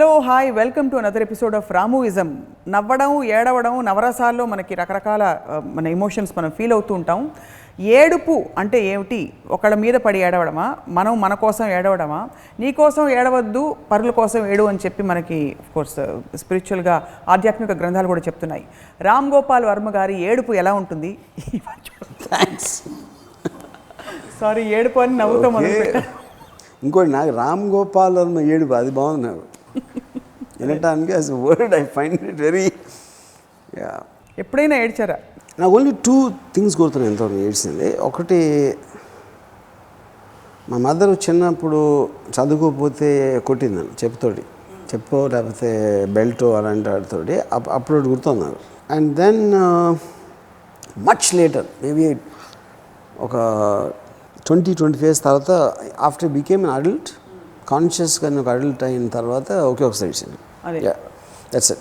Hello hi welcome to another episode of Ramuism. నవ్వడం ఏడవడం నవరసాల్లో మనకి రకరకాల మన ఎమోషన్స్ మనం ఫీల్ అవుతూ ఉంటాం. ఏడుపు అంటే ఏమిటి? ఒకళ్ళ మీద పడి ఏడవడమా, మనం మన కోసం ఏడవడమా, నీ కోసం ఏడవద్దు పరుల కోసం ఏడు అని చెప్పి మనకి కోర్స్ స్పిరిచువల్గా ఆధ్యాత్మిక గ్రంథాలు కూడా చెప్తున్నాయి. రామ్ గోపాల్ వర్మ గారి ఏడుపు ఎలా ఉంటుంది? థ్యాంక్స్. సారీ, ఏడుపు అని నవ్వుతో మొదలుపెట్టా. ఇంకోటి నాకు రామ్ గోపాల్ వర్మ ఏడుపు అది బాగుంది. నాకు వినటానికి as a word I find it very. ఎప్పుడైనా ఏడ్చారా? నాకు ఓన్లీ 2 థింగ్స్ గుర్తున్నాయి ఎంతో ఏడ్చింది. ఒకటి, మా మదర్ చిన్నప్పుడు చదువుకోకపోతే కొట్టింది నన్ను చెప్పో లేకపోతే బెల్టో అలాంటి వాటితోటి. అప్పుడు గుర్తుంది నాకు. And then much later maybe ఒక 20-25 years తర్వాత ఆఫ్టర్ బికేమ్ అన్ అడల్ట్ కాన్షియస్గా ఒక అడల్ట్ అయిన తర్వాత ఒకసారి ఇచ్చింది. That's it.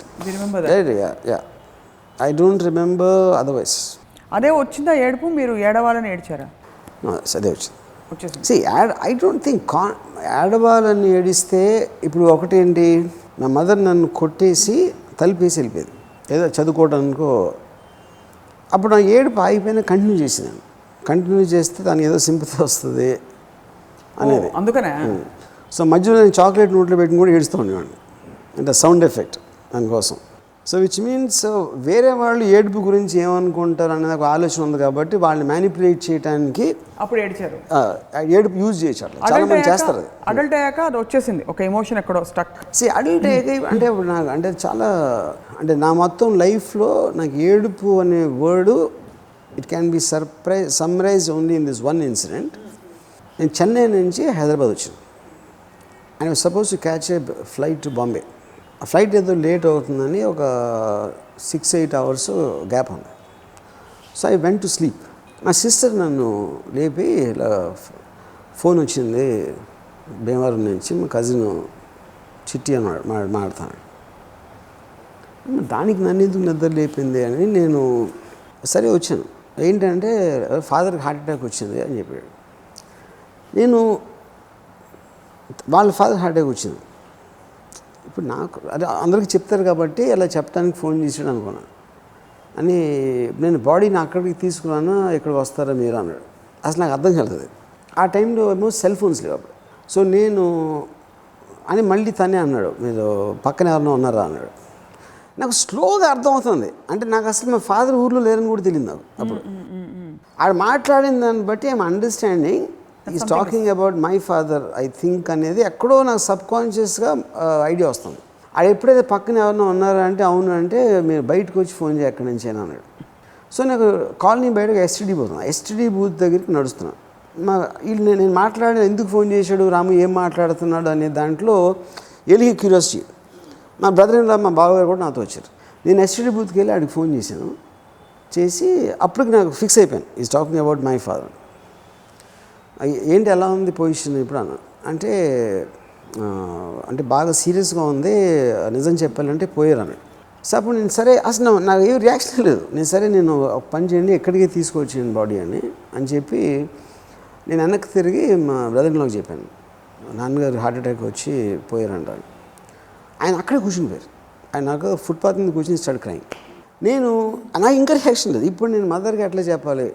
I don't remember otherwise. అదే వచ్చిందా ఏడుపు? మీరు ఏడవాలని ఏడ్చారా? అదే వచ్చింది. ఐ డోంట్ థింక్ ఏడవాలని ఏడిస్తే ఇప్పుడు ఒకటేంటి, నా మదర్ నన్ను కొట్టేసి తలిపేసి వెళ్ళిపోయింది ఏదో చదువుకోవడానికో. అప్పుడు నా ఏడుపు ఆగిపోయినా కంటిన్యూ చేస్తే దానికి ఏదో సింపతి వస్తుంది అనేది. అందుకనే సో మధ్యలో నేను చాక్లెట్ నోట్లో పెట్టుకుని కూడా ఏడుస్తూ ఉండేవాడిని, అంటే సౌండ్ ఎఫెక్ట్ దానికోసం. సో విచ్ మీన్స్ వేరే వాళ్ళు ఏడుపు గురించి ఏమనుకుంటారు అనేది ఒక ఆలోచన ఉంది కాబట్టి వాళ్ళని మ్యానిపులేట్ చేయడానికి అప్పుడు ఏడ్చారు. ఏడుపు యూజ్ చేయచ్చు. చాలా మంది చేస్తారు. అది అడల్ట్ అయ్యాక అది వచ్చేసింది ఒక ఎమోషన్ ఎక్కడో స్టక్. అడల్ట్ అయ్యాక అంటే ఇప్పుడు నాకు అంటే చాలా అంటే నా మొత్తం లైఫ్లో నాకు ఏడుపు అనే word it can be summarise only in this one incident. నేను చెన్నై నుంచి హైదరాబాద్ వచ్చాను. I was suppose to catch a flight to Bombay. ఆ ఫ్లైట్ ఏదో లేట్ అవుతుందని ఒక 6-8 hours గ్యాప్ ఉంది. So I went to sleep. నా సిస్టర్ నన్ను లేపి ఇలా ఫోన్ వచ్చింది భీమవరం నుంచి, మా కజిన్ చిట్టి అని మాట్లాడుతాను. దానికి నన్ను ఎందుకు నిద్ర లేపింది అని నేను సరే వచ్చాను. ఏంటంటే ఫాదర్కి హార్ట్ అటాక్ వచ్చింది అని చెప్పాడు. నేను వాళ్ళ ఫాదర్ హార్ట్ అటాక్ వచ్చింది. ఇప్పుడు నాకు అదే అందరికీ చెప్తారు కాబట్టి అలా చెప్పడానికి ఫోన్ చేసాడు అనుకున్నాను. అని నేను బాడీని అక్కడికి తీసుకున్నాను, ఇక్కడికి వస్తారా మీరు అన్నాడు. అసలు నాకు అర్థం కాలేదు. ఆ టైంలో ఏమో సెల్ ఫోన్స్ లేవు అప్పుడు. సో నేను అని మళ్ళీ తనే అన్నాడు, మీరు పక్కన ఎవరైనా ఉన్నారా అన్నాడు. నాకు స్లోగా అర్థమవుతుంది. అంటే నాకు అసలు మా ఫాదర్ ఊర్లో లేరని కూడా తెలియదు నాకు అప్పుడు. ఆడ మాట్లాడిన దాన్ని బట్టి I'm understanding is talking about my father I think అనేది ఎక్కడో నాకు సబ్కాన్షియస్గా ఐడియా వస్తుంది. ఆడ ఎప్పుడైతే పక్కన ఎవరైనా ఉన్నారా అంటే అవును అంటే మీరు బయటకు వచ్చి ఫోన్ చేయ ఎక్కడి నుంచి అయినా అన్నాడు. సో నాకు కాలనీ బయటకు ఎస్టీడీ పోతున్నాను. ఎస్టీడీ బూత్ దగ్గరికి నడుస్తున్నాను. నేను మాట్లాడిన ఎందుకు ఫోన్ చేశాడు రాము, ఏం మాట్లాడుతున్నాడు అనే దాంట్లో ఎలిగి క్యూరియాసిటీ. మా బ్రదర్ ఇన్ లా మా బావగారు కూడా నాతో వచ్చారు. నేను ఎస్టీడీ బూత్కి వెళ్ళి ఆడికి ఫోన్ చేసి అప్పటికి నాకు ఫిక్స్ అయిపోయాను is talking about my father. ఏంటి ఎలా ఉంది పొజిషన్ ఇప్పుడు అన్న అంటే బాగా సీరియస్గా ఉంది, నిజం చెప్పాలంటే పోయారు అన్నాడు. సో అప్పుడు నేను సరే అసలు నాకు ఏం రియాక్షన్ లేదు. నేను ఒక పని చేయండి ఎక్కడికి తీసుకొచ్చాను బాడీ అని చెప్పి నేను వెనక్కి తిరిగి మా బ్రదర్ ఇన్ లాకి చెప్పాను, నాన్నగారు హార్ట్ అటాక్ వచ్చి పోయారంట. ఆయన అక్కడే కూర్చుని పోయారు. ఆయన నాకు ఫుట్పాత్ మీద కూర్చొని స్టార్ట్ క్రైంగ్. నాకు ఇంకా రియాక్షన్ లేదు. ఇప్పుడు నేను మదర్కి ఎట్లా చెప్పాలి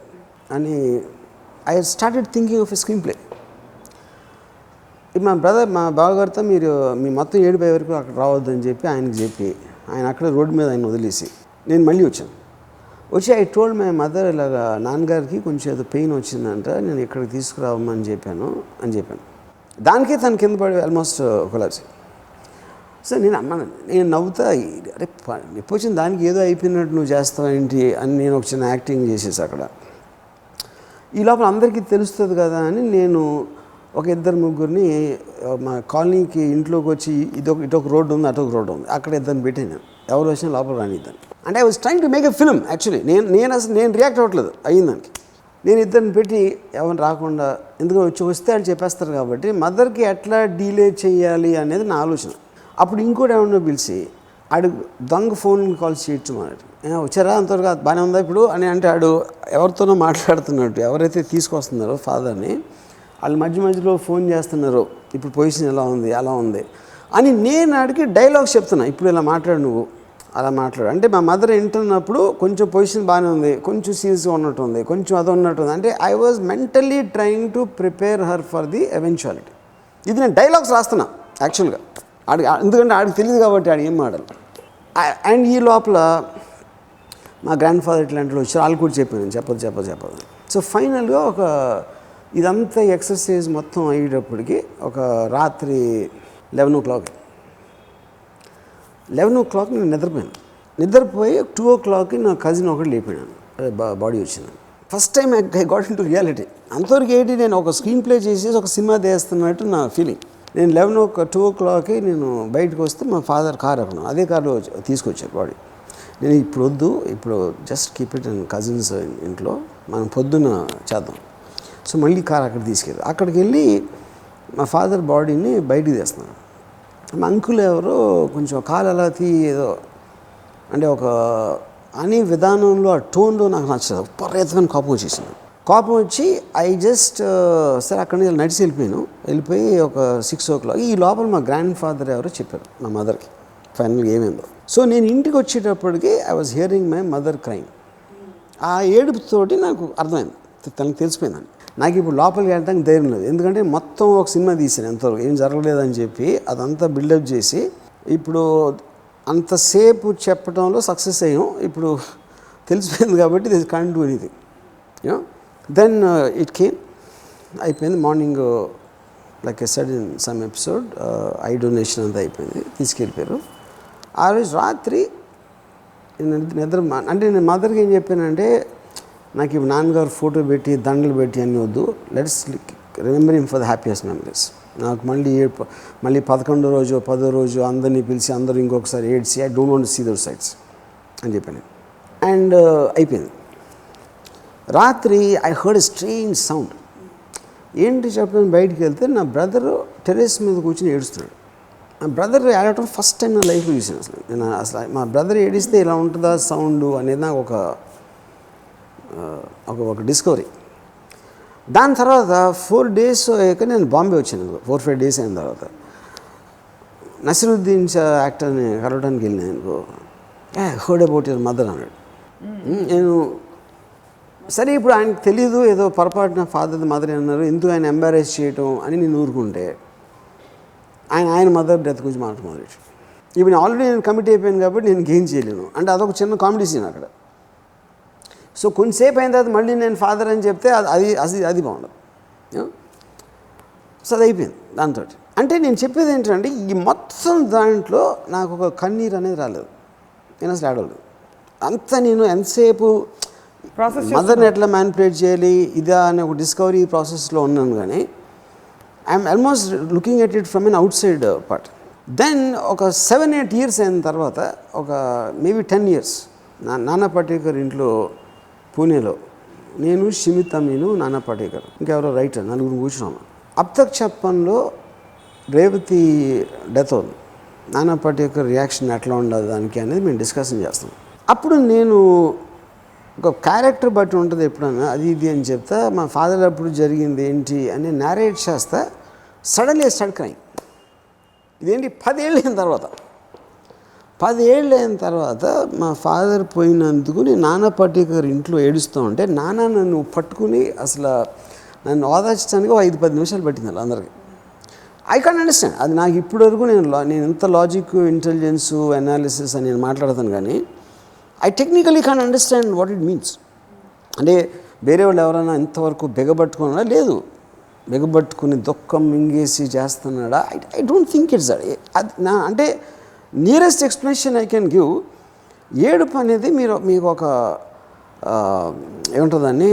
అని I started thinking of a screen play. మా బావగారితో మీరు మీ మొత్తం 7 వరకు అక్కడ రావద్దని చెప్పి ఆయనకి చెప్పి ఆయన అక్కడ రోడ్డు మీద ఆయన వదిలేసి నేను మళ్ళీ వచ్చి ఐ టోల్డ్ మై మదర్ ఇలాగా నాన్నగారికి కొంచెం ఏదో పెయిన్ వచ్చిందంట, నేను ఇక్కడికి తీసుకురావమని చెప్పాను. దానికే తను కింద పడి ఆల్మోస్ట్ కొలాప్స్. సో నేను నవ్వుతా, అరే ఎప్పుడు వచ్చిన దానికి ఏదో అయిపోయినట్టు నువ్వు చేస్తావు ఏంటి అని నేను ఒక చిన్న యాక్టింగ్ చేసేసి అక్కడ. ఈ లోపల అందరికీ తెలుస్తుంది కదా అని నేను ఒక 2-3 మా కాలనీకి ఇంట్లోకి వచ్చి ఇటొక రోడ్డు ఉంది అటొక రోడ్డు ఉంది, అక్కడ 2 పెట్టాను. ఎవరు వచ్చినా లోపల రానిద్దాను. అంటే I was trying to make a film actually. నేను రియాక్ట్ అవ్వట్లేదు అయ్యిందానికి. నేను 2 పెట్టి ఎవరిని రాకుండా, ఎందుకంటే వస్తే వాళ్ళు చెప్పేస్తారు కాబట్టి మదర్కి ఎట్లా డీలే చేయాలి అనేది నా ఆలోచన. అప్పుడు ఇంకోటి ఏమన్నా పిలిచి ఆడు దొంగ ఫోన్ కాల్స్ చేయొచ్చు మాట్లాడు, వచ్చారా అంతవరకు బాగానే ఉందా ఇప్పుడు అని అంటే ఆడు ఎవరితోనో మాట్లాడుతున్నట్టు, ఎవరైతే తీసుకొస్తున్నారో ఫాదర్ని వాళ్ళు మధ్యలో ఫోన్ చేస్తున్నారో ఇప్పుడు పొజిషన్ ఎలా ఉంది అలా ఉంది అని నేను అడిగి డైలాగ్స్ చెప్తున్నా, ఇప్పుడు ఇలా మాట్లాడు నువ్వు, అలా మాట్లాడు అంటే మా మదర్ వింటున్నప్పుడు కొంచెం పొజిషన్ బాగానే ఉంది, కొంచెం సీరియస్గా ఉన్నట్టు ఉంది, కొంచెం అది ఉన్నట్టు ఉంది. అంటే I was mentally trying to prepare her for the eventuality. ఇది నేను డైలాగ్స్ రాస్తున్నా యాక్చువల్గా ఎందుకంటే ఆడికి తెలియదు కాబట్టి ఆడు ఏం మాడలు. అండ్ ఈ లోపల మా గ్రాండ్ ఫాదర్ ఇట్లాంటి వచ్చి వాళ్ళు కూడా చెప్పాను చెప్పదు. సో ఫైనల్గా ఒక ఇదంతా ఎక్సర్సైజ్ మొత్తం అయ్యేటప్పటికి ఒక రాత్రి 11 o'clock నేను నిద్రపోయి 2 o'clock నా కజిన్ ఒకటి లేపాను, బాడీ వచ్చింది. First time I got in to reality. అంతవరకు ఏంటి, నేను ఒక స్క్రీన్ ప్లే చేసేసి ఒక సినిమా తీస్తున్నట్టు నా ఫీలింగ్. నేను 2 o'clock నేను బయటకు వస్తే మా ఫాదర్ కార్ అక్కడ అదే కార్లో తీసుకొచ్చారు బాడీ. నేను ఇప్పుడు వద్దు, ఇప్పుడు just keep it and cousins ఇంట్లో మనం పొద్దున్న చేద్దాం. సో మళ్ళీ కార్ అక్కడ తీసుకెళ్ళి అక్కడికి వెళ్ళి మా ఫాదర్ బాడీని బయటికి తీస్తున్నాను. మా అంకుల్ ఎవరో కొంచెం కాలు అలా ఏదో అంటే ఒక అనే విధానంలో ఆ టోన్లో నాకు నచ్చదు, విపరీతమైన కోపం వచ్చి ఐ జస్ట్ సరే అక్కడి నుంచి నడిచి వెళ్ళిపోయి ఒక 6 o'clock ఈ లోపల మా గ్రాండ్ ఫాదర్ ఎవరో చెప్పారు మా మదర్కి ఫైనల్గా ఏమైందో. సో నేను ఇంటికి వచ్చేటప్పటికి I was hearing my mother crime. ఆ ఏడుపుతోటి నాకు అర్థమైంది, తనకు తెలిసిపోయిందని. నాకు ఇప్పుడు లోపలికి వెళ్ళడానికి ధైర్యం లేదు, ఎందుకంటే మొత్తం ఒక సినిమా తీసాను ఎంతవరకు ఏం జరగలేదని చెప్పి అదంతా బిల్డప్ చేసి ఇప్పుడు అంతసేపు చెప్పడంలో సక్సెస్ అయ్యాం. ఇప్పుడు తెలిసిపోయింది కాబట్టి this can't do anything. Then it came అయిపోయింది. Morning like I said in some episode I donation అంతా అయిపోయింది, తీసుకెళ్ళిపోయారు. ఆ రోజు రాత్రి నిద్ర అంటే నేను మదర్కి ఏం చెప్పానంటే, నాకు ఇప్పుడు నాన్నగారు ఫోటో పెట్టి దండలు పెట్టి అన్నీ వద్దు, let's remember him for the happiest memories. నాకు మళ్ళీ 11వ రోజు 10వ రోజు అందరినీ పిలిచి అందరూ ఇంకొకసారి ఏడ్చి I don't want to see those sides అని చెప్పాను. అండ్ అయిపోయింది. రాత్రి I heard a strange sound. ఏంటి చెప్పడం బయటికి వెళ్తే నా బ్రదరు టెర్రస్ మీద కూర్చొని ఏడుస్తున్నాడు. మా బ్రదర్ ఏడవటం ఫస్ట్ టైం నా లైఫ్లో చూసాను. నేను అసలు మా బ్రదర్ ఏడిస్తే ఇలా ఉంటుందా సౌండ్ అనేది నాకు ఒక డిస్కవరీ. దాని తర్వాత 4 days అయ్యాక నేను బాంబే వచ్చాను. 4-5 days అయిన తర్వాత నసిరుద్దీన్ యాక్టర్ని కలవడానికి వెళ్ళినాను. హర్డ్ అబౌట్ యువర్ మదర్ అన్నాడు. నేను సరే ఇప్పుడు ఆయనకు తెలీదు, ఏదో పొరపాటున ఫాదర్ మదర్ అన్నారు, ఎందుకు ఆయన ఎంబారెస్ చేయటం అని నేను ఊరుకుంటే ఆయన మదర్ డెత్ గురించి మొదలెట్టు. ఇప్పుడు ఆల్రెడీ నేను కమిట్ అయిపోయాను కాబట్టి నేను గెయిన్ చేయలేను. అంటే అదొక చిన్న కామెడీ సీన్ అక్కడ. సో కొంచెంసేపు అయిన తర్వాత మళ్ళీ నేను ఫాదర్ అని చెప్తే అది బాగుండదు. సో అది అయిపోయింది దాంతో. అంటే నేను చెప్పేది ఏంటంటే ఈ మొత్తం దాంట్లో నాకు ఒక కన్నీరు అనేది రాలేదు, నేను అసలు ఆడలేదు. అంతా నేను ఎంతసేపు మదర్ని ఎట్లా మ్యానిపులేట్ చేయాలి ఇదా అనే ఒక డిస్కవరీ ప్రాసెస్లో ఉన్నాను. కానీ I'm almost looking at it from an outside part. Then ఒక 7-8 years అయిన తర్వాత ఒక మేబీ 10 years నానా పాటేకర్ ఇంట్లో పూణేలో నేను షిమిత్ అమీను నానా పాటేకర్ ఇంకెవరో రైటర్ నలుగురు కూర్చున్నాము. అబ్ తక్ చెప్పన్లో రేవతి డెత్ అవుతుంది. నానా పాటేకర్ రియాక్షన్ ఎట్లా ఉండదు దానికి అనేది మేము డిస్కషన్ చేస్తాం. అప్పుడు నేను ఒక క్యారెక్టర్ బట్టి ఉంటుంది ఎప్పుడన్నా అది ఇది అని చెప్తా, మా ఫాదర్ అప్పుడు జరిగింది ఏంటి అని నారేట్ చేస్తా. Suddenly start crime. ఇదేంటి 10 ఏళ్ళు అయిన తర్వాత మా ఫాదర్ పోయినందుకు నేను నానా పాటేకర్ ఇంట్లో ఏడుస్తూ ఉంటే నాన్న నన్ను పట్టుకుని అసలు నన్ను ఓదార్చడానికి 5-10 నిమిషాలు పట్టింది అందరికీ. I can't understand. అది నాకు ఇప్పటివరకు నేను ఎంత లాజిక్ ఇంటెలిజెన్సు అనాలిసిస్ అని నేను మాట్లాడతాను, కానీ I technically can't understand what it means. అంటే వేరే వాళ్ళు ఎవరైనా ఇంతవరకు బెగబట్టుకున్నాడా? లేదు. బెగబట్టుకుని దుఃఖం మింగేసి చేస్తున్నాడా? ఐ డోంట్ థింక్ ఇట్స్ అది అంటే nearest explanation I can give. ఏడుపు అనేది మీకు ఒక ఏముంటుందని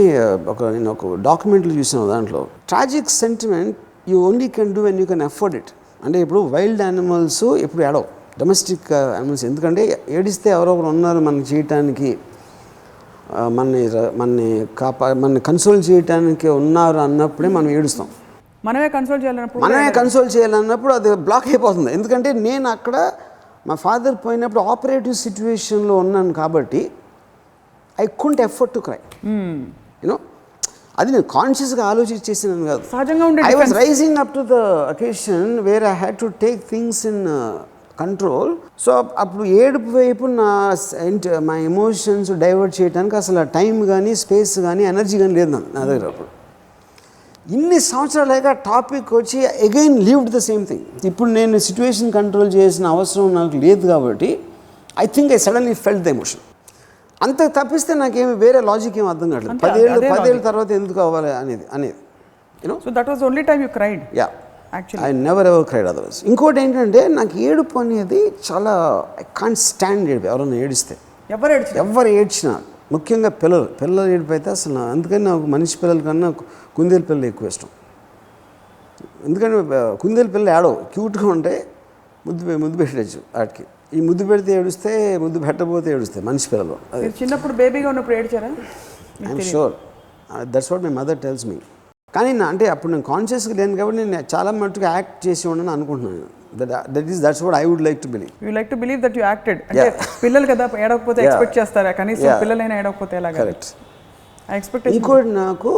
నేను ఒక డాక్యుమెంట్లు చూసాను. దాంట్లో tragic sentiment you only can do when you can afford it. అంటే ఇప్పుడు వైల్డ్ యానిమల్స్ ఎప్పుడు ఏడవు, డొమెస్టిక్ యానిమల్స్, ఎందుకంటే ఏడిస్తే ఎవరో ఒకరు ఉన్నారు మనకి చేయటానికి, మనని కన్సోల్ చేయటానికి ఉన్నారు అన్నప్పుడే మనం ఏడుస్తాం. మనమే కన్సోల్ చేయాలన్నప్పుడు అది బ్లాక్ అయిపోతుంది. ఎందుకంటే నేను అక్కడ మా ఫాదర్ పోయినప్పుడు ఆపరేటివ్ సిచ్యువేషన్లో ఉన్నాను కాబట్టి I couldn't afford to cry. You know అది నేను కాన్షియస్గా ఆలోచించేసినాను కాదు. సహజంగా ఉండే I was rising up to the occasion where I had to take things in control. So అప్పుడు ఏడుపు వైపు మా ఎమోషన్స్ డైవర్ట్ చేయడానికి అసలు టైం కానీ స్పేస్ కానీ ఎనర్జీ కానీ లేదు నా దగ్గర. అప్పుడు ఇన్ని సంవత్సరాలుగా టాపిక్ వచ్చి అగైన్ లీవ్డ్ ద సేమ్ థింగ్. ఇప్పుడు నేను సిచ్యువేషన్ కంట్రోల్ చేసిన అవసరం నాకు లేదు కాబట్టి I think I suddenly felt the emotion. అంత తప్పిస్తే నాకేమి వేరే లాజిక్ ఏమి అర్థం కావట్లేదు. 10 ఏళ్ళ తర్వాత ఎందుకు అవ్వాలి అనేది you know. So that was only time you cried. Yeah, I never ever cried otherwise. ఇంకోటి ఏంటంటే నాకు ఏడుపు అనేది చాలా, ఐ కాంట్ స్టాండ్ ఏడుపు. ఎవరైనా ఏడిస్తే, ఎవరు ఏడ్చినా, ముఖ్యంగా పిల్లలు ఏడుపు అయితే అసలు, అందుకని నాకు మనిషి పిల్లల కన్నా కుందేలు పిల్లలు ఎక్కువ ఇష్టం. ఎందుకంటే కుందేలు పిల్లలు ఏడవు, క్యూట్గా ఉంటే ముద్దు పెట్టచ్చు వాటికి. ఈ ముద్దు పెడితే ఏడుస్తే, ముద్దు పెట్టకపోతే ఏడుస్తాయి మనిషి పిల్లలు. చిన్నప్పుడు బేబీగా ఉన్నప్పుడు ఏడ్చారా? I'm sure, that's what my mother tells me. కానీ అంటే అప్పుడు నేను కాన్షియస్గా లేను కాబట్టి నేను చాలా మట్టుకు యాక్ట్ చేసి ఉండని అనుకుంటున్నాను. That's what I would like to believe. You like to believe that you acted. అంటే పిల్లలు కదా ఏడవకపోతే ఎక్స్పెక్ట్ చేస్తారా? కనీసం పిల్లలైనా ఏడవకపోతే ఎలాగా? కరెక్ట్. I expect. ఇంకోటి నాకు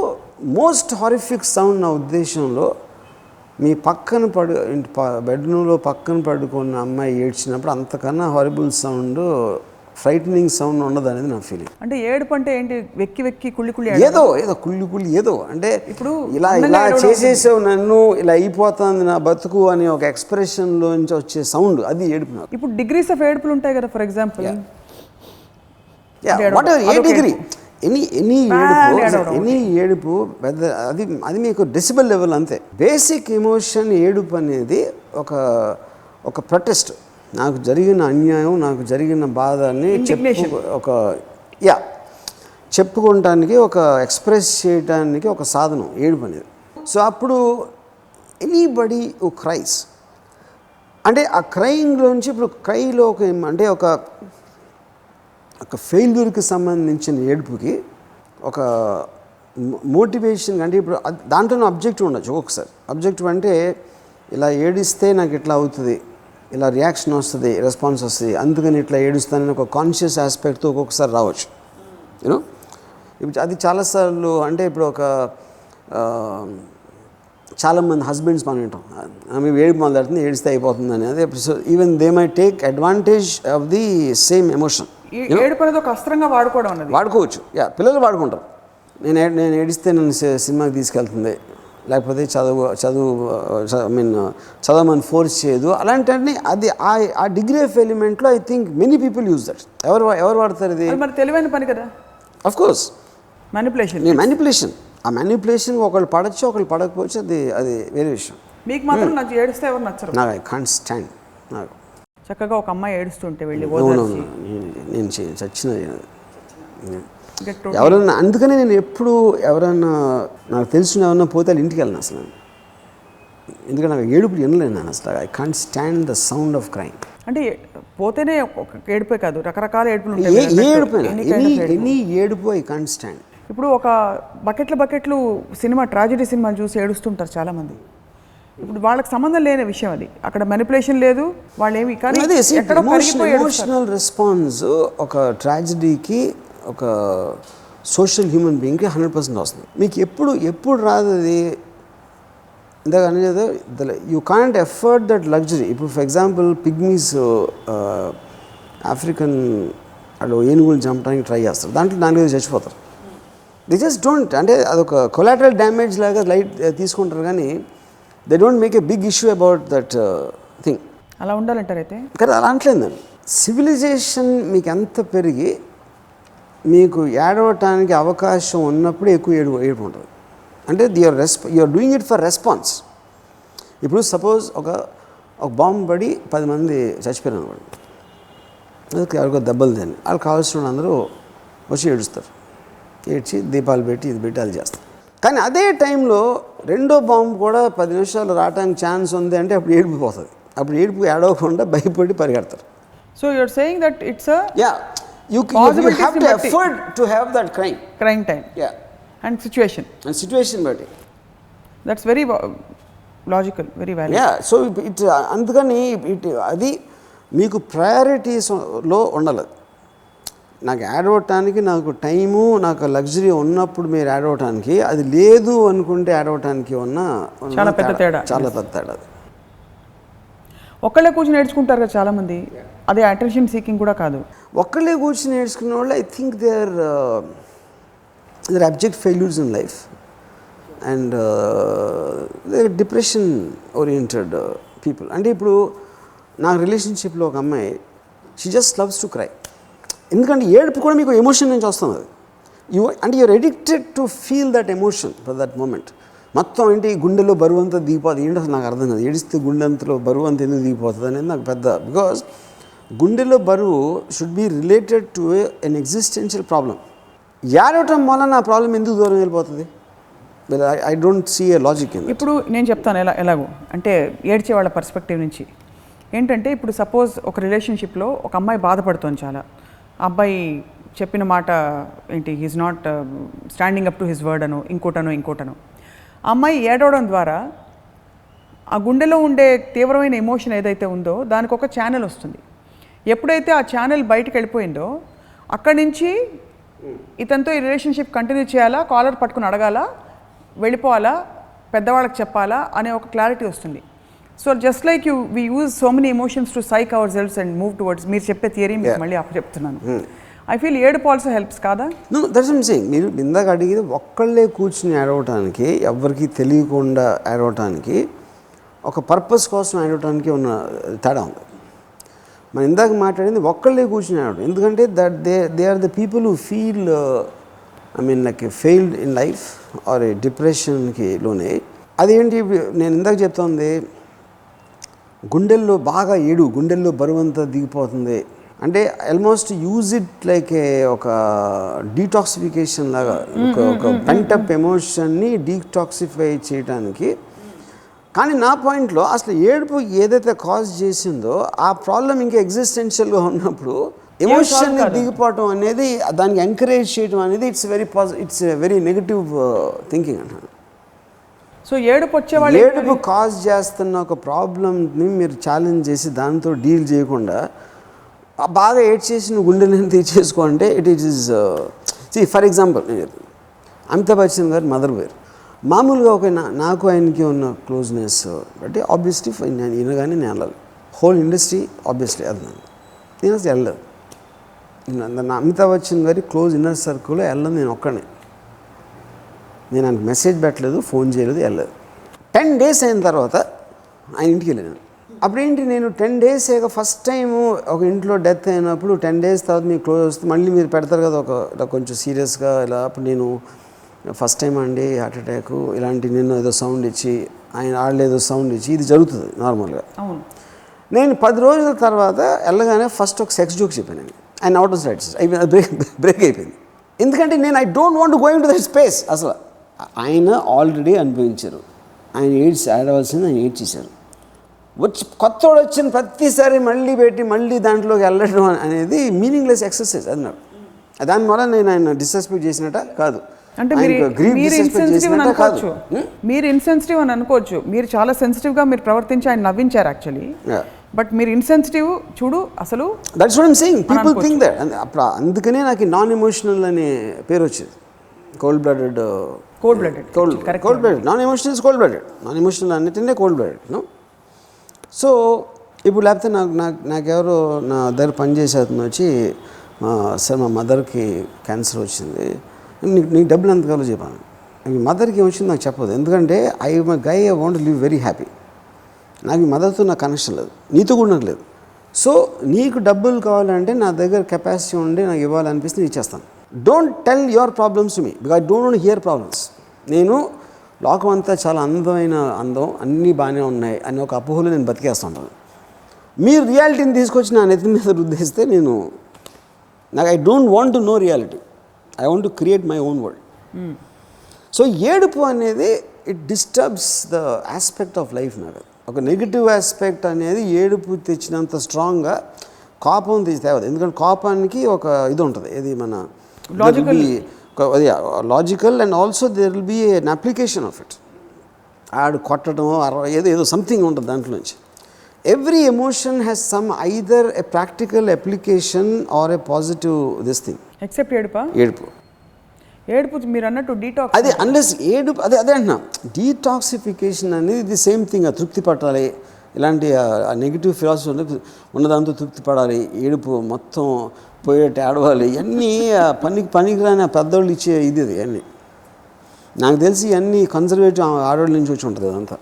మోస్ట్ హారిఫిక్ సౌండ్ నా ఉద్దేశంలో, మీ పక్కన బెడ్రూమ్లో పక్కన పడుకున్న అమ్మాయి ఏడ్చినప్పుడు అంతకన్నా హారిబుల్ సౌండ్, ఫ్రైటనింగ్ సౌండ్ ఉండదు అనేది నా ఫీలింగ్. అంటే ఏడుపు అంటే ఏంటి? వెక్కి కుళ్ళి ఏదో కుళ్ళి ఏదో అంటే ఇప్పుడు ఇలా చేసేసావు నన్ను, ఇలా అయిపోతుంది నా బతుకు అని ఒక ఎక్స్ప్రెషన్లోంచి వచ్చే సౌండ్, అది ఏడుపు నాకు. ఇప్పుడు డిగ్రీస్ ఆఫ్ ఏడుపులు ఉంటాయి కదా. For example A degree, any ఏడుపు పెద్ద, అది మీకు డెసిబల్ లెవెల్ అంతే. బేసిక్ ఎమోషన్ ఏడుపు అనేది ఒక ప్రొటెస్ట్. నాకు జరిగిన అన్యాయం, నాకు జరిగిన బాధని చెప్పుకోవటానికి, ఒక ఎక్స్ప్రెస్ చేయడానికి ఒక సాధనం ఏడుపు అనేది. సో అప్పుడు ఎనీబడి హూ క్రైస్, అంటే ఆ క్రైయింగ్లోంచి ఇప్పుడు క్రైలో అంటే ఒక ఫెయిల్యూర్కి సంబంధించిన ఏడుపుకి ఒక మోటివేషన్. అంటే ఇప్పుడు దాంట్లోనే అబ్జెక్టివ్ ఉండొచ్చు ఒక్కొక్కసారి. అబ్జెక్టివ్ అంటే ఇలా ఏడిస్తే నాకు ఇట్లా అవుతుంది, ఇలా రియాక్షన్ వస్తుంది, రెస్పాన్స్ వస్తుంది, అందుకని ఇట్లా ఏడుస్తానని ఒక కాన్షియస్ ఆస్పెక్ట్తో ఒక్కొక్కసారి రావచ్చు యూనో. ఇప్పుడు అది చాలాసార్లు, అంటే ఇప్పుడు చాలామంది హస్బెండ్స్ మనం వింటాం, ఆమె ఏడుపు మొదలెడుతుంది, ఏడిస్తే అయిపోతుంది అనేది. So even they my take advantage of the same emotion. ఏడుపు అనేది ఒక అస్త్రంగా వాడుకోవచ్చు. పిల్లలు వాడుకుంటారు. నేను ఏడిస్తే నన్ను సినిమాకి తీసుకెళ్తుంది, లేకపోతే చదవమని ఫోర్స్ చేయదు, అలాంటి అది ఆ డిగ్రీ ఆఫ్ ఎలిమెంట్లో I think many people use that. ఎవరు వాడతారు ఇది? మరి తెలివైన పని కదా. Of course manipulation. ఆ మ్యానిపులేషన్ ఒకళ్ళు పడచ్చు, ఒకళ్ళు పడకపోవచ్చు, అది వేరే విషయం. మీకు మాత్రం నాకు ఏడిస్తే ఎవరు నచ్చరు. నాకు ఐ కాంట్ స్టాండ్. నాకు చక్కగా ఒక అమ్మాయి ఏడుస్తుంటే వెళ్ళి నేను చచ్చిన ఎవరన్నా, అందుకనే నేను ఎప్పుడు ఎవరన్నా నాకు తెలిసిన ఎవరన్నా పోతే ఇంటికి వెళ్ళను అసలు. ఎందుకంటే నాకు ఏడుపు వినలేను నేను అసలు. I can't stand the sound of crime. అంటే పోతేనే ఏడుపే కాదు, రకరకాల ఏడుపులు ఎనీ ఏడుపు ఐ కాంట్ స్టాండ్. ఇప్పుడు ఒక బకెట్లు సినిమా, ట్రాజెడీ సినిమాలు చూసి ఏడుస్తుంటారు చాలామంది. ఇప్పుడు వాళ్ళకి సంబంధం లేని విషయం అది. అక్కడ మ్యానిపులేషన్ లేదు, వాళ్ళు ఏమి. కానీ ఎమోషనల్ రెస్పాన్స్ ఒక ట్రాజెడీకి, ఒక సోషల్ హ్యూమన్ బీయింగ్కి 100% వస్తుంది. మీకు ఎప్పుడు రాదు అది. ఇందాక అనేది you can't afford that luxury. ఇప్పుడు ఫర్ ఎగ్జాంపుల్ పిగ్మీస్ ఆఫ్రికన్ వాళ్ళు ఏనుగులు చంపడానికి ట్రై చేస్తారు, దాంట్లో 4 చచ్చిపోతారు. దే జస్ట్ డోంట్, అంటే అదొక కొలాటరల్ డ్యామేజ్ లాగా లైట్ తీసుకుంటారు, కానీ they don't make a big issue about that thing. అలా ఉండాలంటారు అయితే. కానీ అలా అంటలేదండి. సివిలైజేషన్ మీకు ఎంత పెరిగి మీకు ఏడవటానికి అవకాశం ఉన్నప్పుడు ఎక్కువ ఏడుపు ఉంటుంది. అంటే you're doing it for response. ఇప్పుడు సపోజ్ ఒక బాంబు పడి 10 మంది చచ్చిపోయారు అనుకోండి, అందుకే ఎవరికో దెబ్బలు తిని వాళ్ళు కావాల్సిన అందరూ వచ్చి ఏడుస్తారు, ఏడ్చి దీపాలు పెట్టి ఇది పెట్టి అది చేస్తారు. కానీ అదే టైంలో రెండో బాంబు కూడా 10 నిమిషాలు రావడానికి ఛాన్స్ ఉంది అంటే అప్పుడు ఏడుపు పోతుంది. అప్పుడు ఏడుపు ఏడవకుండా భయపడి పరిగెడతారు. So you're saying that it's you have to afford to have that crying time and situation but that's very logical, very valid. So it అందుకని అది మీకు ప్రయారిటీస్లో ఉండాలి. నాకు యాడ్ అవ్వటానికి నాకు టైము నాకు లగ్జరీ ఉన్నప్పుడు మీరు యాడ్ అవ్వటానికి, అది లేదు అనుకుంటే యాడ్ అవ్వటానికి చాలా పెద్ద తేడా. చాలా పెద్ద తేడా. ఒక్కళ్ళే కూర్చొని నేర్చుకుంటారు కదా చాలామంది, అదే అటెన్షన్ సీకింగ్ కూడా కాదు. ఒక్కళ్ళే కూర్చొని నేర్చుకునే వాళ్ళు I think they are abject failures in life and they depression oriented people. అంటే ఇప్పుడు నా రిలేషన్షిప్లో ఒక అమ్మాయి, she just loves to cry. ఎందుకంటే ఏడుపు కూడా మీకు ఎమోషన్ నుంచి వస్తుంది. అది అంటే you're addicted to feel that emotion for that moment. మొత్తం ఏంటి గుండెలో బరువు అంతా దిగిపోతుంది. ఏంటో అసలు నాకు అర్థం కాదు. ఏడిస్తే గుండె అంతలో బరువు అంతా ఎందుకు దిగిపోతుంది అనేది నాకు పెద్ద, బికాజ్ గుండెలో బరువు should be related to an existential problem. ఏడవటం వల్ల నా ప్రాబ్లం ఎందుకు దూరం వెళ్ళిపోతుంది? I don't see a logic in. ఇప్పుడు నేను చెప్తాను ఎలాగో అంటే ఏడ్చే వాళ్ళ పర్స్పెక్టివ్ నుంచి ఏంటంటే, ఇప్పుడు సపోజ్ ఒక రిలేషన్షిప్లో ఒక అమ్మాయి బాధపడుతుంది చాలా, అబ్బాయి చెప్పిన మాట ఏంటి, he's not standing up to his word అనో ఇంకోటనో అమ్మాయి ఏడవడం ద్వారా ఆ గుండెలో ఉండే తీవ్రమైన ఎమోషన్ ఏదైతే ఉందో దానికి ఒక ఛానల్ వస్తుంది. ఎప్పుడైతే ఆ ఛానల్ బయటకు వెళ్ళిపోయిందో అక్కడి నుంచి ఇతనితో ఈ రిలేషన్షిప్ కంటిన్యూ చేయాలా, కాలర్ పట్టుకుని అడగాలా, వెళ్ళిపోవాలా, పెద్దవాళ్ళకి చెప్పాలా అనే ఒక క్లారిటీ వస్తుంది. So just like we use so many emotions to psych ourselves and move towards, మీరు చెప్పే థియరీ మీకు మళ్ళీ అప్పు చెప్తున్నాను. ఐ ఫీల్ ఏడుపు ఆల్సో హెల్ప్స్ కాదా? No, that's what I'm saying. మీరు ఇందాక అడిగేది ఒక్కళ్ళే కూర్చుని ఏడవటానికి, ఎవరికి తెలియకుండా ఏడవటానికి, ఒక పర్పస్ కోసం ఏడవటానికి ఉన్న తేడా ఉంది. మనం ఇందాక మాట్లాడింది ఒక్కళ్ళే కూర్చుని ఏడవడం. ఎందుకంటే that they are the people who feel like failed in life or a డిప్రెషన్కి లోనే. అదేంటి నేను ఇందాక చెప్తోంది, గుండెల్లో బాగా గుండెల్లో బరువంతా దిగిపోతుంది అంటే ఆల్మోస్ట్ యూజ్ ఇట్ లైక్ ఒక డీటాక్సిఫికేషన్ లాగా, ఒక పెంటప్ ఎమోషన్ని డీటాక్సిఫై చేయడానికి. కానీ నా పాయింట్లో అసలు ఏడుపు ఏదైతే కాజ్ చేసిందో ఆ ప్రాబ్లం ఇంకా ఎగ్జిస్టెన్షియల్గా ఉన్నప్పుడు ఎమోషన్ దిగిపోవటం అనేది, దానికి ఎంకరేజ్ చేయడం అనేది ఇట్స్ వెరీ నెగటివ్ థింకింగ్ అంటాను. సో ఏడుపు కాజ్ చేస్తున్న ఒక ప్రాబ్లమ్ని మీరు ఛాలెంజ్ చేసి దాంతో డీల్ చేయకుండా బాగా ఏడ్ చేసి నువ్వు గుండెలను తీర్చేసుకోంటే it is for example Amitabh Bachchan గారు మదర్ వేరు. మామూలుగా ఒక నాకు ఆయనకి ఉన్న క్లోజ్నెస్ బట్టి ఆబ్వియస్లీ నేను ఈయనగానే నేను వెళ్ళాలి. హోల్ ఇండస్ట్రీ ఆబ్వియస్లీ వెళ్ళాను, నేను అసలు వెళ్ళలేదు. అమితాబ్ బచ్చన్ గారి క్లోజ్ ఇన్నర్ సర్కిల్లో వెళ్ళను నేను ఒక్కనే. నేను ఆయనకు మెసేజ్ పెట్టలేదు, ఫోన్ చేయలేదు, వెళ్ళలేదు. 10 days అయిన తర్వాత ఆయన ఇంటికి వెళ్ళాను. అప్పుడేంటి, నేను 10 days ఫస్ట్ టైము ఒక ఇంట్లో డెత్ అయినప్పుడు 10 days తర్వాత మీకు క్లోజ్ వస్తే మళ్ళీ మీరు పెడతారు కదా ఒక కొంచెం సీరియస్గా ఇలా. అప్పుడు నేను ఫస్ట్ టైం అండి హార్ట్ అటాక్ ఇలాంటి, నేను ఏదో సౌండ్ ఇచ్చి వాళ్ళు ఏదో సౌండ్ ఇచ్చి ఇది జరుగుతుంది నార్మల్గా. నేను 10 రోజుల తర్వాత వెళ్ళగానే ఫస్ట్ ఒక సెక్స్ జోక్ చెప్పాను నేను. ఆయన అవుట్ ఆఫ్ సైట్స్ బ్రేక్ అయిపోయింది. ఎందుకంటే నేను I don't want go in to that space. అసలు ఆయన ఆల్రెడీ అనుభవించారు, ఆయన ఆడవలసింది ఆయన చేశారు. కొత్తోడు వచ్చిన ప్రతిసారి మళ్ళీ పెట్టి మళ్ళీ దాంట్లోకి వెళ్ళడం అనేది మీనింగ్లెస్ ఎక్సర్సైజ్ అన్నాడు. దానివల్ల నేను ఆయన డిస్రెస్పెక్ట్ చేసినట్ట కాదు. అంటే మీరు ఇన్సెన్సిటివ్ అని అనుకోవచ్చు, మీరు చాలా సెన్సిటివ్గా మీరు ప్రవర్తించి ఆయన నవ్వించారు యాక్చువల్లీ. బట్ మీరు ఇన్సెన్సిటివ్ చూడు అసలు. That's what I'm saying. People think that. అప్పుడు అందుకనే నాకు నాన్ ఎమోషనల్ అనే పేరు వచ్చింది. Cold blooded, non emotional is cold blooded. Non emotional అన్నిటినే కోల్డ్ బ్లడెడ్. నో. సో ఇప్పుడు లేకపోతే నాకెవరో నా దగ్గర పనిచేసే అతను వచ్చి, సార్ మా మదర్కి క్యాన్సర్ వచ్చింది, నీకు డబ్బులు ఎంత కావాలో చెప్పాను. మీ మదర్కి ఏమొచ్చింది నాకు చెప్పదు, ఎందుకంటే I want live very happy. నాకు ఈ మదర్తో నాకు కనెక్షన్ లేదు, నీతో కూడా నాకు లేదు. సో నీకు డబ్బులు కావాలంటే నా దగ్గర కెపాసిటీ ఉండి నాకు ఇవ్వాలనిపిస్తే ఇచ్చేస్తాను. Don't tell your problems to me, because I don't want hear problems. నేను లోకం అంతా చాలా అందం అన్నీ బాగానే ఉన్నాయి అని ఒక అపోహలో నేను బతికేస్తుంటాను. మీరు రియాలిటీని తీసుకొచ్చి నా నెత్తి మీద రుద్దేస్తే నాకు I don't want to know reality, I want to create my own world. So ఏడుపు అనేది it disturbs the aspect of life. నాకు ఒక నెగిటివ్ ఆస్పెక్ట్ అనేది ఏడుపు తెచ్చినంత స్ట్రాంగ్గా కోపం తేవదు. ఎందుకంటే కోపానికి ఒక ఇది ఉంటుంది, ఇది మన logical and also there will be an application of it. ఆడు కొట్టడం ఏదో సంథింగ్ ఉంటుంది దాంట్లో నుంచి. Every emotion has some either a practical application or a positive this thing. Except ఏడుపా? ఏడుపు మీరు అన్నట్టు డీటాక్స్. అదే అన్లెస్ ఏడుపు అదే అంటున్నా. డీటాక్సిఫికేషన్ అనేది ది సేమ్ థింగ్. తృప్తి పట్టాలి, ఇలాంటి నెగిటివ్ ఫిలాసఫీ ఉన్నదాంతో తృప్తి పడాలి, ఏడుపు మొత్తం పోయేట్టు ఏడవాలి, ఇవన్నీ పనికిరాని పెద్దోళ్ళు ఇచ్చే ఇది అన్నీ. నాకు తెలిసి ఇవన్నీ కన్జర్వేటివ్ ఆడవాళ్ళ నుంచి వచ్చి ఉంటుంది అదంతా.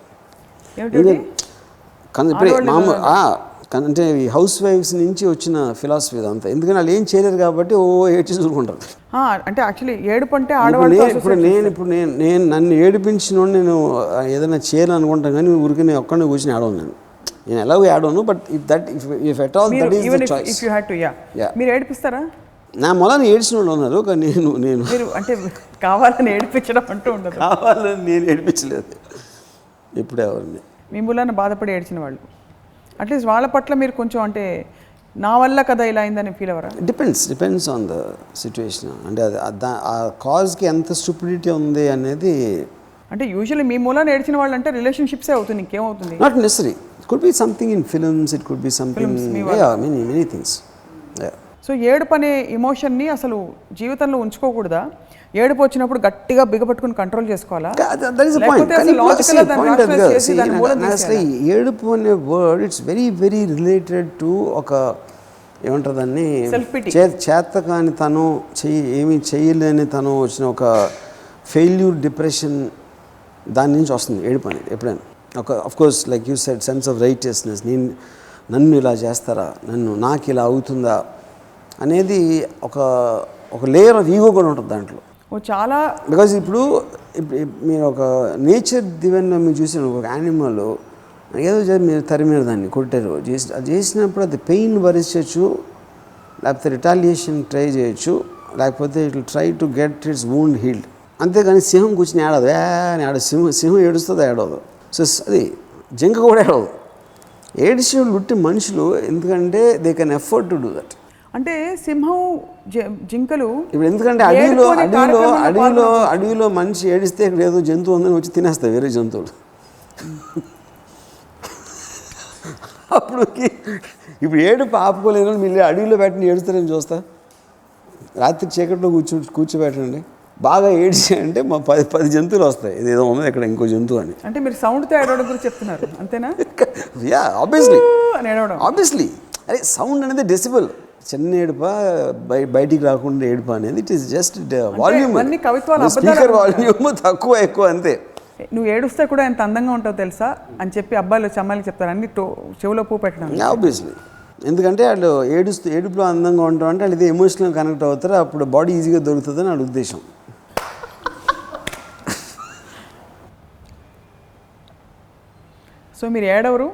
ఇప్పుడే మామూలు అంటే ఈ హౌస్ వైఫ్స్ నుంచి వచ్చిన ఫిలాసఫీ ఇదంతా. ఎందుకంటే వాళ్ళు ఏం చేయలేరు కాబట్టి ఏడ్చి చూసుకుంటారు. అంటే యాక్చువల్లీ ఏడుపు అంటే ఆడవాళ్ళు. ఇప్పుడు నేను నన్ను ఏడిపించిన నేను ఏదైనా చేయాలనుకుంటాను, కానీ ఊరికి నేను ఒక్కడిని కూర్చొని ఆడను. నేను ఎలాగో ఆడను, but if at all that is the choice. మీరు ఏడిపిస్తారా? నా మొదలు ఏడ్చిన వాళ్ళు ఉన్నారు, కానీ నేను అంటే కావాలని ఏడిపించడం అంటూ ఉండదు. కావాలని నేను ఏడిపించలేదు ఎప్పుడు ఎవరిని. మీ మూలాన బాధపడి ఏడ్చిన వాళ్ళు అట్లీస్ట్ వాళ్ళ పట్ల మీరు కొంచెం అంటే నా వల్ల కదా ఇలా అయిందని ఫీల్ అవ్వరా? Depends on the situation. అంటే ఆ కాజ్కి ఎంత స్టూపిడిటీ ఉంది అనేది. అంటే యూజువల్లీ మీ మూలాన ఏడ్చిన వాళ్ళు అంటే రిలేషన్షిప్సే అవుతుంది, ఇంకేమవుతుంది? Not necessary. It could be something in films, it could be something, many things. So ఏడుపు అనే ఎమోషన్ని అసలు జీవితంలో ఉంచుకోకూడదా? ఏడుపు వచ్చినప్పుడు గట్టిగా బిగపట్టుకుని కంట్రోల్ చేసుకోవాలా? ఏడుపు అనే word it's very very related to ఒక ఏమంటారు దాన్ని, చేతకాని తను ఏమీ చేయలేని తను వచ్చిన ఒక ఫెయిల్యూర్, డిప్రెషన్, దాని నుంచి వస్తుంది ఏడుపు అనేది ఎప్పుడైనా. ఒక of course like you said sense of righteousness, నన్ను ఇలా చేస్తారా, నాకు ఇలా అవుతుందా అనేది ఒక లేయర్ ఆఫ్ ఈగో కూడా ఉంటుంది దాంట్లో. చాలా బికాజ్ ఇప్పుడు మీరు ఒక నేచర్ దివెన్లో మీరు చూసిన ఒక యానిమల్ ఏదో మీరు తరిమీరు దాన్ని కొట్టారు అది చేసినప్పుడు అది పెయిన్ భరించవచ్చు, లేకపోతే రిటాలియేషన్ ట్రై చేయొచ్చు, లేకపోతే it will try to get it's wound healed. అంతేగాని సింహం కూర్చొని ఏడదు, సింహం ఏడుస్తుంది, ఏడవదు. సో అది జింక కూడా ఏడవదు. ఏడిసి ఉట్టి మనుషులు, ఎందుకంటే they can effort to do that. అంటే సింహం, జింకలు ఇప్పుడు ఎందుకంటే అడవిలో మనిషి ఏడిస్తే ఇక్కడ ఏదో జంతువు ఉందని వచ్చి తినేస్తాయి వేరే జంతువులు. ఇప్పుడు ఏడుపు ఆపుకోలేదు, మీరు అడవిలో పెట్టిన ఏడుస్తారని చూస్తా. రాత్రి చీకట్లో కూర్చోబెట్టండి, బాగా ఏడిచి అంటే మా 10 జంతువులు వస్తాయి, ఇదేదో ఉంది ఇక్కడ ఇంకో జంతువు అని. అంటే మీరు సౌండ్తో ఏడవడం గురించి చెప్తున్నారు అంతేనా? Yeah, obviously. అరే సౌండ్ అనేది డెసిబుల్. చిన్న ఏడుప, బయటికి రాకుండా ఏడుప అనేది it is just volume. Speaker volume తక్కువ ఎక్కువ అంతే. నువ్వు ఏడుస్తే కూడా ఎంత అందంగా ఉంటావు తెలుసా అని చెప్పి అబ్బాయిలు వచ్చి అమ్మాయిలు చెప్తారు, అన్ని చెవులో పువ్వు పెట్టడం. ఆబ్వియస్లీ, ఎందుకంటే వాళ్ళు ఏడుపులో అందంగా ఉంటాం అంటే వాళ్ళు ఇది ఎమోషనల్ కనెక్ట్ అవుతారు, అప్పుడు బాడీ ఈజీగా దొరుకుతుందని వాళ్ళ ఉద్దేశం. సో మీరు ఏడవరు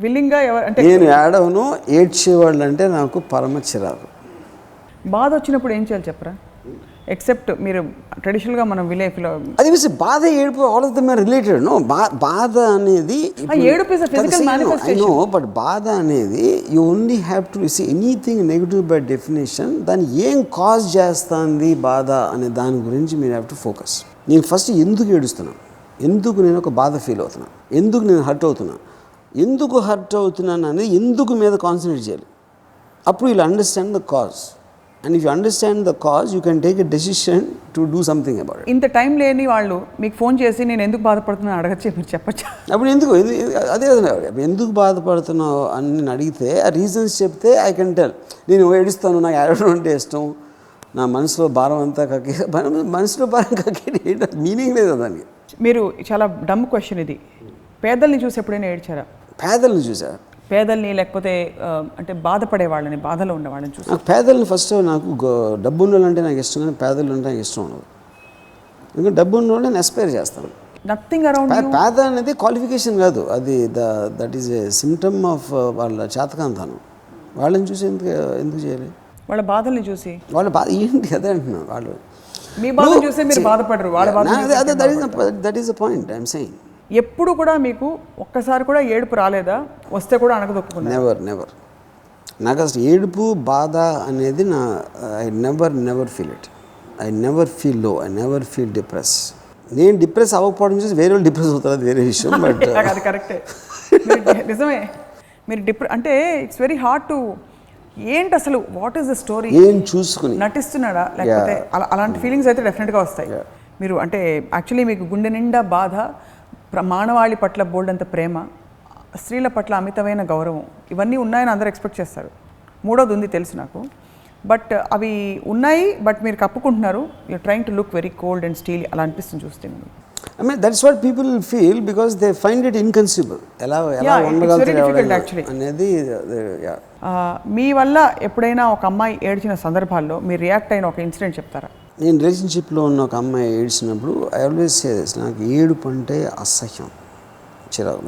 విల్లింగ్గా అంటే? నేను ఏడవను, ఏడ్చేవాళ్ళు అంటే నాకు పరమ చిరాకు. బాధ వచ్చినప్పుడు ఏం చేయాలి చెప్పరా? ఎక్సెప్ట్ మీరు ట్రెడిషనల్గా మనం విలేజ్లో అది వేసి బాధ, ఏడుపు all of them are related. No, బాధ అనేది ఏడుపు is a physical manifestation. No, but బాధ అనేది you only have to see anything negative by definition. దాన్ని ఏం కాజ్ చేస్తుంది బాధ అనే దాని గురించి మీరు హ్యావ్ టు ఫోకస్. నేను ఫస్ట్ ఎందుకు ఏడుస్తున్నాను, ఎందుకు నేను ఒక బాధ ఫీల్ అవుతున్నాను, ఎందుకు నేను హర్ట్ అవుతున్నాను, ఎందుకు హర్ట్ అవుతున్నాను అనేది ఎందుకు మీద కాన్సన్ట్రేట్ చేయాలి. అప్పుడు you understand the cause. And if you understand the cause you can take a decision to do something about it. ఇంత టైం లేని వాళ్ళు మీకు ఫోన్ చేసి నేను ఎందుకు బాధపడుతున్నాను అడగచ్చు, మీరు చెప్పచ్చా? అప్పుడు అదే ఎందుకు బాధపడుతున్నావు అని నేను అడిగితే ఆ రీజన్స్ చెప్తే ఐ కెన్ టెల్. నేను ఏడుస్తాను, నాకు ఏడవడం అంటే ఇష్టం, నా మనసులో భారం అంతా మనసులో భారం ఏంటో మీనింగ్ లేదు దానికి. మీరు చాలా డమ్ క్వశ్చన్ ఇది. పేదల్ని చూసి ఎప్పుడైనా ఏడ్చారా? పేదల్ని చూసా? పేదల్ని లేకపోతే అంటే బాధపడే వాళ్ళని, బాధలో ఉన్న వాళ్ళని చూసి? నాకు పేదల్ని ఫస్ట్ నాకు డబ్బు ఉన్న వాళ్ళంటే నాకు ఇష్టం, కానీ పేదలు అంటే నాకు ఇష్టం ఉండదు. ఎందుకంటే డబ్బు ఉన్న వాళ్ళని ఎస్పైర్ చేస్తాను. Nothing around. పేద అనేది క్వాలిఫికేషన్ కాదు, అది that is a symptom of వాళ్ళ చేతకాంతనం. వాళ్ళని చూసి ఎందుకు చేయాలి? వాళ్ళ బాధల్ని చూసి వాళ్ళ బాధ ఏంటి అదే అంటున్నాను. వాళ్ళు మీ బాధ చూసి మీరు బాధపడరు, వాళ్ళ బాధ. That is the point I'm saying. ఎప్పుడు కూడా మీకు ఒక్కసారి కూడా ఏడుపు రాలేదా? వస్తే కూడా అనగదొక్కుకున్నా? నెవర్. నాకు అసలు ఏడుపు, బాధ అనేది I never feel it. I never feel లో, ఐ నెవర్ ఫీల్ డిప్రెస్. నేను డిప్రెస్ అవ్వకపోవడం చూసి వేరే వాళ్ళు డిప్రెస్ అవుతారు, అది వేరే విషయం. బట్ అది కరెక్టే, నిజమే. మీరు అంటే ఇట్స్ వెరీ హార్డ్ టు ఏంటి అసలు వాట్ ఈస్ ద స్టోరీ ఏం చూసుకుని నటిస్తున్నాడా లేకపోతే అలాంటి ఫీలింగ్స్ అయితే డెఫినెట్గా వస్తాయి. మీరు అంటే యాక్చువల్లీ మీకు గుండె నిండా బాధ, మానవాళి పట్ల బోల్డంత ప్రేమ, స్త్రీల పట్ల అమితమైన గౌరవం, ఇవన్నీ ఉన్నాయని అందరూ ఎక్స్పెక్ట్ చేస్తారు. మూడోది ఉంది తెలుసు నాకు, బట్ అవి ఉన్నాయి, బట్ మీరు కప్పుకుంటున్నారు. You trying to look very cold and steel, అలా అనిపిస్తుంది చూస్తే. I mean, that's what people feel because they find it inconceivable. ఎలా ఉండగలుగుతారు అనేది. మీ వల్ల ఎప్పుడైనా ఒక అమ్మాయి ఏడ్చిన సందర్భాల్లో మీరు రియాక్ట్ అయిన ఒక ఇన్సిడెంట్ చెప్తారా? నేను రిలేషన్షిప్లో ఉన్న ఒక అమ్మాయి ఏడ్చినప్పుడు ఐ ఆల్వేస్ సే దిస్, నాకు ఏడుపు అంటే అసహ్యం, చిరాకు.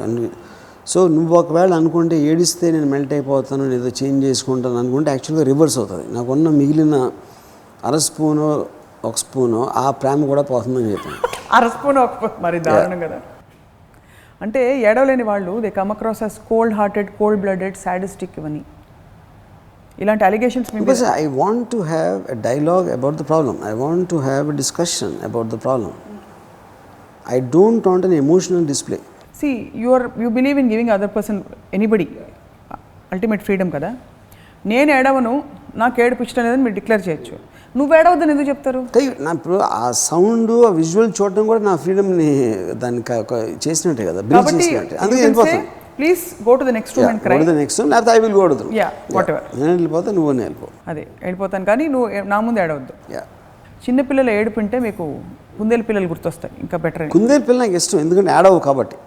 సో నువ్వు ఒకవేళ అనుకుంటే ఏడిస్తే నేను మెల్ట్ అయిపోతాను, నేను ఏదో చేంజ్ చేసుకుంటాను అనుకుంటే యాక్చువల్గా రివర్స్ అవుతుంది. నాకున్న మిగిలిన స్పూను ఒక స్పూను ఆ ప్రేమ కూడా పోతుందని చెప్పాను. స్పూన్ మరి దారుణం కదా. అంటే ఏడవలేని వాళ్ళు they come across as cold hearted, cold blooded, sadistic, ఇవన్నీ ఇలాంటి allegations. Because I want to have a dialogue about the problem, I want to have a discussion about the problem. I don't want an emotional display. See, you believe in giving other person, anybody, ultimate freedom కదా. నేను ఏడవను, నాకు ఏడుపు ఇష్టం లేదని మీరు declare చేయొచ్చు. నువ్వు ఏడవద్దని ఎందుకు చెప్తారు? నా ఇప్పుడు ఆ సౌండ్, ఆ విజువల్ చూడడం కూడా నా ఫ్రీడమ్ని దానికి చేసినట్టే కదా, బ్రీచ్ చేసినట్టే. అందుకే వెళ్ళిపోతాను. Please go to the next room and cry. Go to the next room, లేకపోతే I will go to the room. Yeah, whatever. నేను వెళ్ళిపోతా, నువ్వు వెళ్ళిపో. అదే వెళ్ళిపోతాను, కానీ నువ్వు నా ముందు ఏడవద్దు. చిన్నపిల్లలు ఏడుపుంటే మీకు కుందేలు పిల్లలు గుర్తొస్తాయి, ఇంకా బెటర్. కుందేలు పిల్ల నాకు ఇష్టం, ఎందుకంటే ఏడవు కాబట్టి.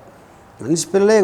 మనిషి పిల్లలే